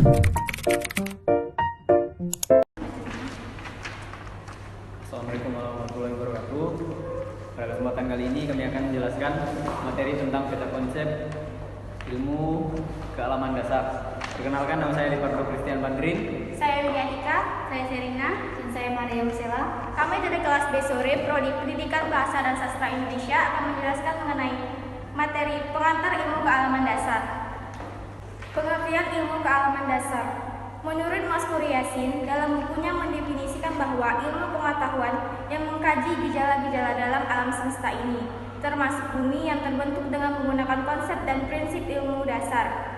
Assalamualaikum warahmatullahi wabarakatuh. Pada kesempatan kali ini kami akan menjelaskan materi tentang peta konsep ilmu kealaman dasar. Perkenalkan, nama saya Ricardo Christian Pandrin. Saya Wiyatika, saya Serina, dan saya Maria Usela. Kami dari kelas B sore Prodi Pendidikan Bahasa dan Sastra Indonesia akan menjelaskan mengenai materi pengantar ilmu kealaman dasar. Pengertian ilmu kealaman dasar. Menurut Mas Huri Yasin, dalam bukunya mendefinisikan bahwa ilmu pengetahuan yang mengkaji gejala-gejala dalam alam semesta ini, termasuk bumi yang terbentuk dengan menggunakan konsep dan prinsip ilmu dasar.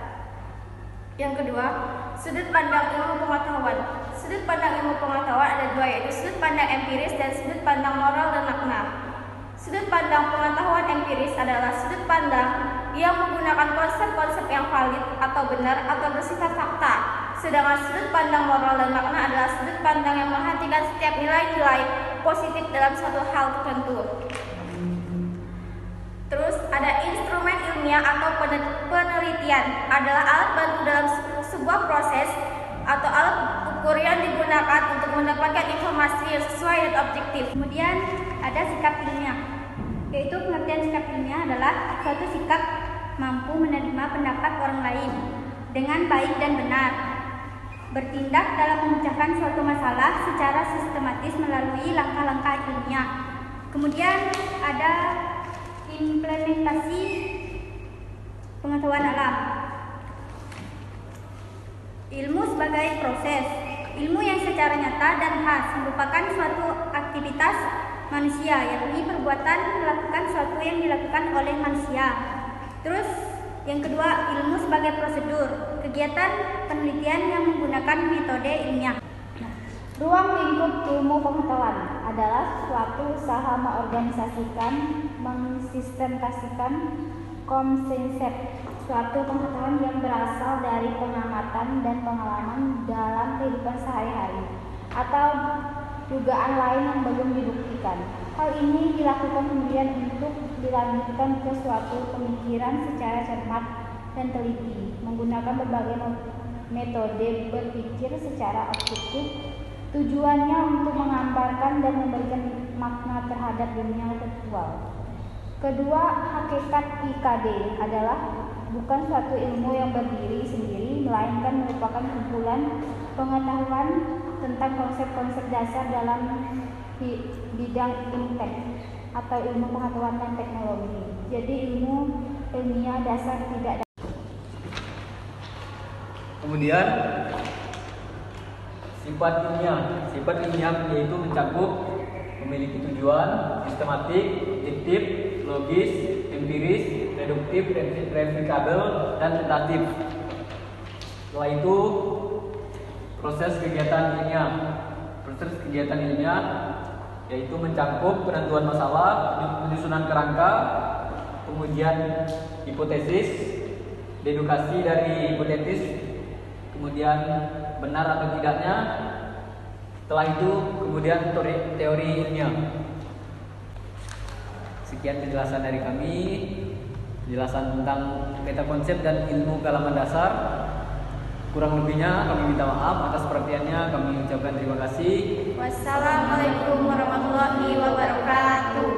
Yang kedua, sudut pandang ilmu pengetahuan. Sudut pandang ilmu pengetahuan ada dua, yaitu sudut pandang empiris dan sudut pandang moral dan makna. Sudut pandang pengetahuan empiris adalah sudut pandang yang menggunakan konsep-konsep yang valid atau benar atau bersifat fakta. Sedangkan sudut pandang moral dan makna adalah sudut pandang yang memperhatikan setiap nilai-nilai positif dalam suatu hal tertentu. Terus ada instrumen ilmiah atau penelitian adalah alat bantu dalam sebuah proses atau alat ukur yang digunakan untuk mendapatkan informasi yang sesuai dan objektif. Kemudian ada sikap ilmiah, yaitu pengertian sikap ilmiah adalah suatu sikap mampu menerima pendapat orang lain dengan baik dan benar, bertindak dalam memecahkan suatu masalah secara sistematis melalui langkah-langkah ilmiah. Kemudian ada implementasi pengetahuan alam. Ilmu sebagai proses. Ilmu yang secara nyata dan khas merupakan suatu aktivitas manusia, yakni perbuatan melakukan suatu yang dilakukan oleh manusia. Terus yang kedua, ilmu sebagai prosedur, kegiatan penelitian yang menggunakan metode ilmiah. Ruang lingkup ilmu pengetahuan adalah suatu usaha mengorganisasikan, mensistemasikan konsep suatu pengetahuan yang berasal dari pengamatan dan pengalaman dalam kehidupan sehari-hari atau dugaan lain yang belum dibuktikan. Hal ini dilakukan kemudian untuk dilanjutkan ke suatu pemikiran secara cermat dan teliti, menggunakan berbagai metode berpikir secara objektif. Tujuannya untuk menggambarkan dan memberikan makna terhadap dunia virtual. Kedua, hakikat IKD adalah bukan suatu ilmu yang berdiri sendiri, melainkan merupakan kumpulan pengetahuan tentang konsep-konsep dasar dalam bidang intek atau ilmu pengetahuan dan teknologi. Jadi ilmu ilmiah dasar tidak. Kemudian sifat ilmiah yaitu mencakup memiliki tujuan, sistematik, objektif, logis, empiris, deduktif, verifikabel, dan tentatif. Setelah itu proses kegiatan ilmiah yaitu mencakup penentuan masalah, penyusunan kerangka, kemudian hipotesis, dedukasi dari hipotesis, kemudian benar atau tidaknya. Setelah itu kemudian teori ilmiah. Sekian penjelasan dari kami, penjelasan tentang peta konsep dan ilmu kealaman dasar. Kurang lebihnya kami minta maaf, atas perhatiannya kami ucapkan terima kasih. Wassalamualaikum warahmatullahi wabarakatuh.